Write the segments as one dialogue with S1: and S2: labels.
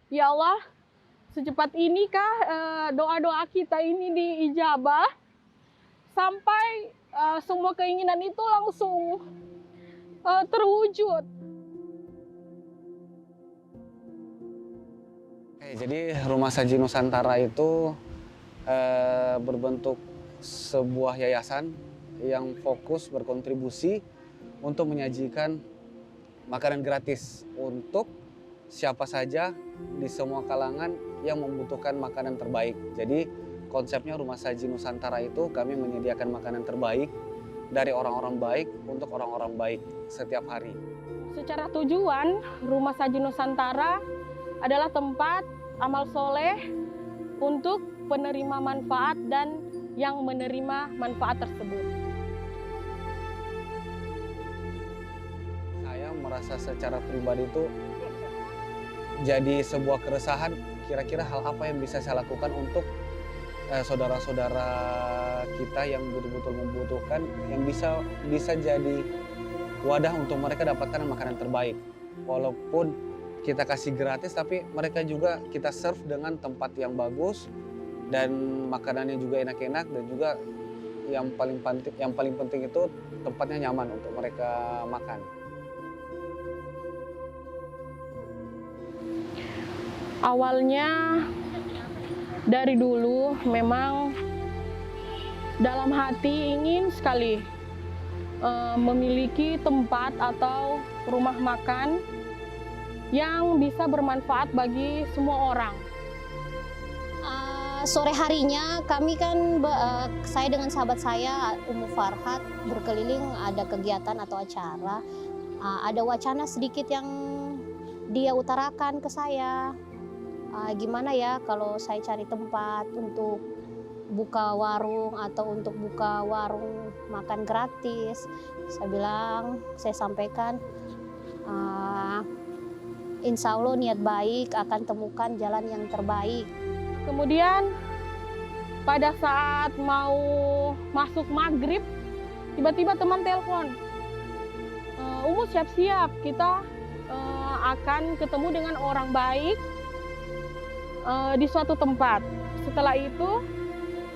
S1: Ya Allah, secepat inikah doa-doa kita ini diijabah sampai semua keinginan itu langsung terwujud.
S2: Jadi Rumah Saji Nusantara itu berbentuk sebuah yayasan yang fokus berkontribusi untuk menyajikan makanan gratis untuk siapa saja di semua kalangan yang membutuhkan makanan terbaik. Jadi konsepnya Rumah Saji Nusantara itu kami menyediakan makanan terbaik dari orang-orang baik untuk orang-orang baik setiap hari.
S1: Secara tujuan, Rumah Saji Nusantara adalah tempat amal soleh untuk penerima manfaat dan yang menerima manfaat tersebut.
S2: Saya merasa secara pribadi itu jadi sebuah keresahan, kira-kira hal apa yang bisa saya lakukan untuk saudara-saudara kita yang betul-betul membutuhkan, yang bisa jadi wadah untuk mereka dapatkan makanan terbaik. Walaupun kita kasih gratis, tapi mereka juga kita serve dengan tempat yang bagus dan makanannya juga enak-enak, dan juga yang paling penting itu tempatnya nyaman untuk mereka makan.
S1: Awalnya dari dulu memang dalam hati ingin sekali memiliki tempat atau rumah makan yang bisa bermanfaat bagi semua orang.
S3: Sore harinya kami kan, saya dengan sahabat saya, Umu Farhat, berkeliling ada kegiatan atau acara. Ada wacana sedikit yang dia utarakan ke saya. Gimana ya kalau saya cari tempat untuk buka warung atau untuk buka warung makan gratis. Saya sampaikan, insya Allah niat baik akan temukan jalan yang terbaik.
S1: Kemudian pada saat mau masuk maghrib, tiba-tiba teman telepon, Umu siap-siap, kita akan ketemu dengan orang baik di suatu tempat. Setelah itu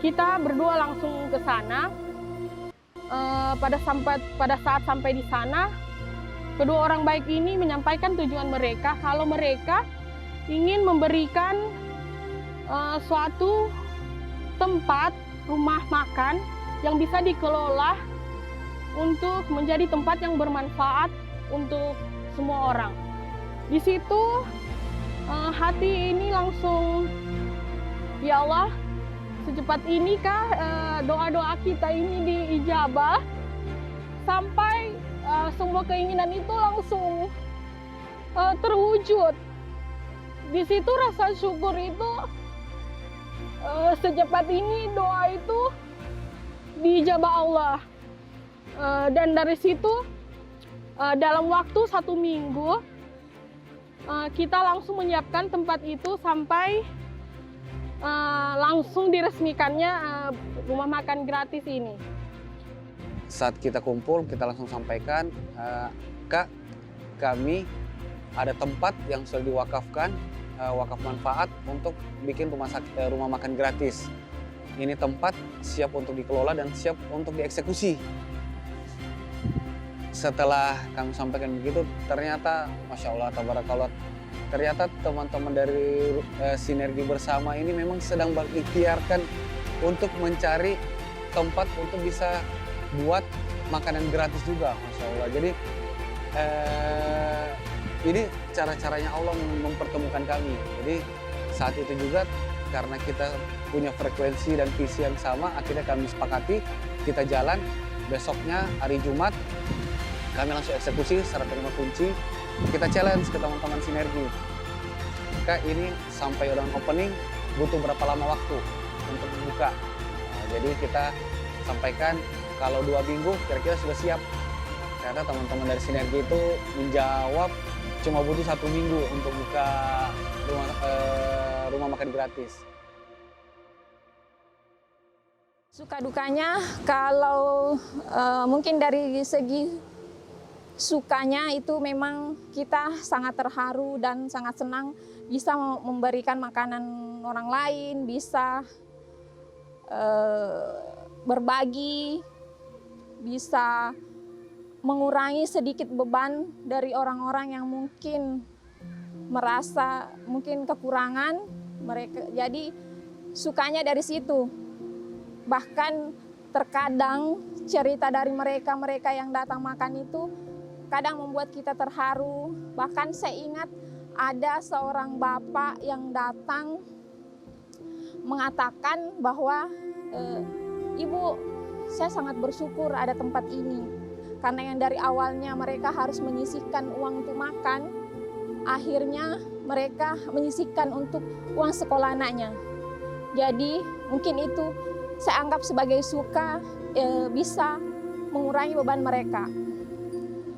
S1: kita berdua langsung ke sana. Pada saat sampai di sana, kedua orang baik ini menyampaikan tujuan mereka kalau mereka ingin memberikan suatu tempat rumah makan yang bisa dikelola untuk menjadi tempat yang bermanfaat untuk semua orang. Di situ hati ini langsung, ya Allah, secepat inikah doa-doa kita ini diijabah sampai semua keinginan itu langsung terwujud. Di situ rasa syukur itu secepat ini doa itu diijabah Allah. Dan dari situ dalam waktu 1 minggu kita langsung menyiapkan tempat itu sampai langsung diresmikannya rumah makan gratis ini.
S2: Saat kita kumpul, kita langsung sampaikan, Kak, kami ada tempat yang sudah diwakafkan, wakaf manfaat untuk bikin rumah makan gratis. Ini tempat siap untuk dikelola dan siap untuk dieksekusi. Setelah kami sampaikan begitu, ternyata Masya Allah, tabarakallah, ternyata teman-teman dari Sinergi Bersama ini memang sedang berikhtiarkan untuk mencari tempat untuk bisa buat makanan gratis juga, Masya Allah. Jadi ini cara-caranya Allah mempertemukan kami. Jadi saat itu juga karena kita punya frekuensi dan visi yang sama, akhirnya kami sepakati, kita jalan. Besoknya hari Jumat kami langsung eksekusi secara terima kunci. Kita challenge ke teman-teman Sinergi, Kak, ini sampai orang opening butuh berapa lama waktu untuk buka. Nah, jadi kita sampaikan kalau 2 minggu kira-kira sudah siap. Ternyata teman-teman dari Sinergi itu menjawab cuma butuh 1 minggu untuk buka rumah makan gratis.
S4: Suka dukanya kalau mungkin dari segi sukanya itu memang kita sangat terharu dan sangat senang bisa memberikan makanan orang lain, bisa berbagi, bisa mengurangi sedikit beban dari orang-orang yang mungkin merasa mungkin kekurangan mereka. Jadi sukanya dari situ. Bahkan terkadang cerita dari mereka yang datang makan itu kadang membuat kita terharu. Bahkan saya ingat ada seorang bapak yang datang mengatakan bahwa Ibu, saya sangat bersyukur ada tempat ini. Karena yang dari awalnya mereka harus menyisihkan uang untuk makan, akhirnya mereka menyisihkan untuk uang sekolah anaknya. Jadi mungkin itu saya anggap sebagai suka bisa mengurangi beban mereka.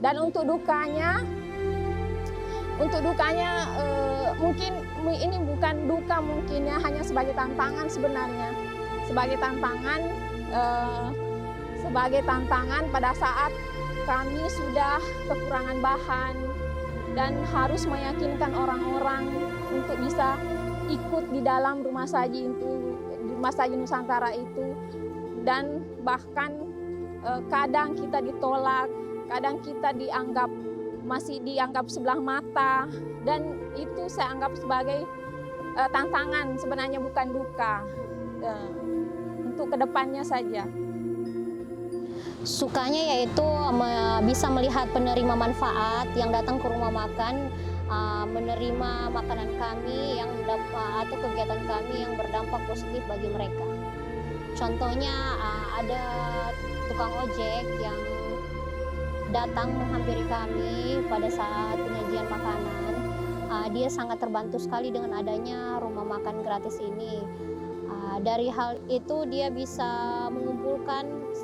S4: Dan untuk dukanya mungkin ini bukan duka mungkin ya, hanya sebagai tantangan sebenarnya. Sebagai tantangan pada saat kami sudah kekurangan bahan dan harus meyakinkan orang-orang untuk bisa ikut di dalam rumah saji Nusantara itu, dan bahkan kadang kita ditolak, kadang kita masih dianggap sebelah mata, dan itu saya anggap sebagai tantangan sebenarnya, bukan duka, untuk kedepannya saja.
S3: Sukanya yaitu bisa melihat penerima manfaat yang datang ke rumah makan, menerima makanan kami atau kegiatan kami yang berdampak positif bagi mereka. Contohnya ada tukang ojek yang datang menghampiri kami pada saat penyajian makanan. Dia sangat terbantu sekali dengan adanya rumah makan gratis ini. Dari hal itu dia bisa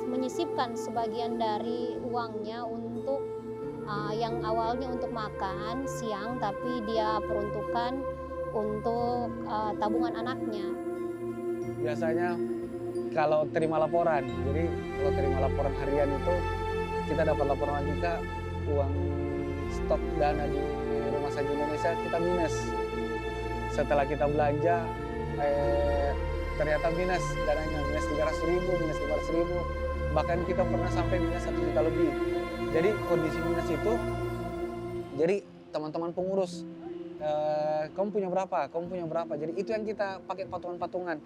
S3: menyisipkan sebagian dari uangnya untuk yang awalnya untuk makan siang, tapi dia peruntukkan untuk tabungan anaknya.
S2: Biasanya kalau terima laporan, jadi kalau terima laporan harian itu kita dapat laporan juga uang stok dana di Rumah Saji Indonesia kita minus. Setelah kita belanja ternyata minus dananya, minus 300.000, minus 500.000, bahkan kita pernah sampai minus 1 juta lebih. Jadi kondisi minus itu, jadi teman-teman pengurus, kamu punya berapa, jadi itu yang kita pakai patungan-patungan,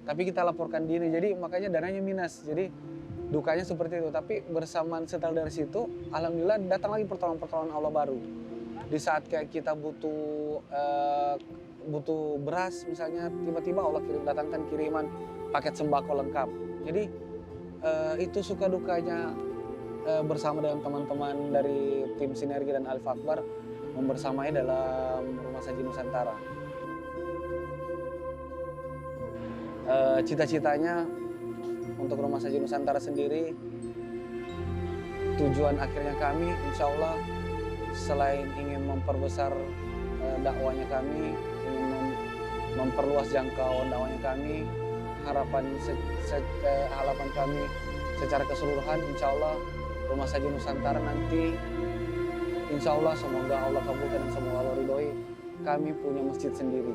S2: tapi kita laporkan diri, jadi makanya dananya minus. Jadi dukanya seperti itu, tapi bersamaan setelah dari situ, alhamdulillah datang lagi pertolongan Allah baru. Di saat kayak kita butuh beras misalnya, tiba-tiba Allah datangkan kiriman paket sembako lengkap. Jadi itu suka dukanya bersama dengan teman-teman dari tim Sinergi dan Alif Akbar membersamai dalam Rumah Saji Nusantara. Cita-citanya untuk Rumah Saji Nusantara sendiri, tujuan akhirnya kami insya Allah selain ingin memperbesar dakwanya kami, ingin memperluas jangkauan dakwanya kami, harapan kami secara keseluruhan insya Allah Rumah Saji Nusantara nanti insya Allah semoga Allah kabulkan dan semoga Allah ridhoi, kami punya masjid sendiri.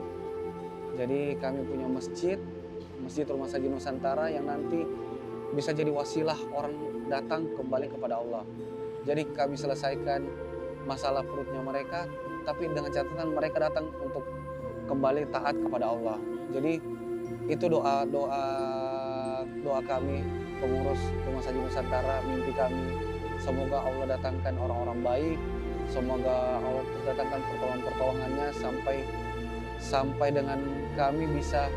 S2: Jadi kami punya masjid Rumah Saji Nusantara yang nanti bisa jadi wasilah orang datang kembali kepada Allah. Jadi kami selesaikan masalah perutnya mereka, tapi dengan catatan mereka datang untuk kembali taat kepada Allah. Jadi itu doa kami pengurus Rumah Saji Nusantara, mimpi kami. Semoga Allah datangkan orang-orang baik, semoga Allah datangkan pertolongan-pertolongannya sampai dengan kami bisa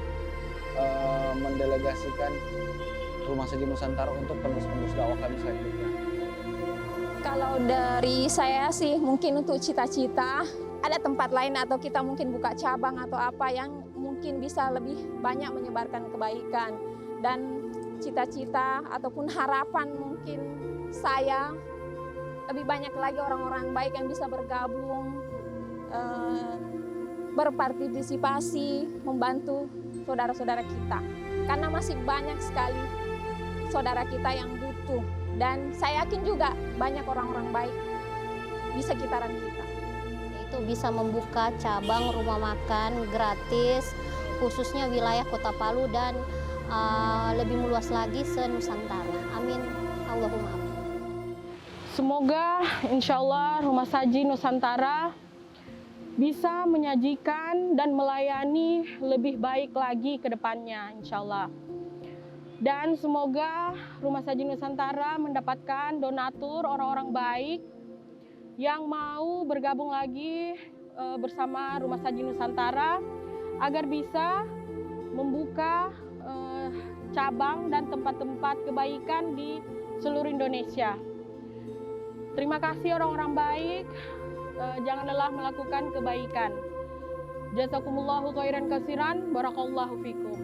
S2: mendelegasikan Rumah Saji Nusantara untuk penerus-penerus dakwah kami selanjutnya.
S4: Kalau dari saya sih mungkin untuk cita-cita ada tempat lain atau kita mungkin buka cabang atau apa yang mungkin bisa lebih banyak menyebarkan kebaikan, dan cita-cita ataupun harapan mungkin saya lebih banyak lagi orang-orang baik yang bisa bergabung, berpartisipasi, membantu saudara-saudara kita, karena masih banyak sekali saudara kita yang butuh. Dan saya yakin juga banyak orang-orang baik di sekitaran kita.
S3: Yaitu bisa membuka cabang rumah makan gratis, khususnya wilayah Kota Palu dan lebih meluas lagi se-Nusantara. Amin. Allahumma amin.
S1: Semoga insya Allah Rumah Saji Nusantara bisa menyajikan dan melayani lebih baik lagi ke depannya, insya Allah. Dan semoga Rumah Saji Nusantara mendapatkan donatur orang-orang baik yang mau bergabung lagi bersama Rumah Saji Nusantara agar bisa membuka cabang dan tempat-tempat kebaikan di seluruh Indonesia. Terima kasih orang-orang baik, jangan lelah melakukan kebaikan. Jazakumullahu khairan katsiran, barakallahu fikum.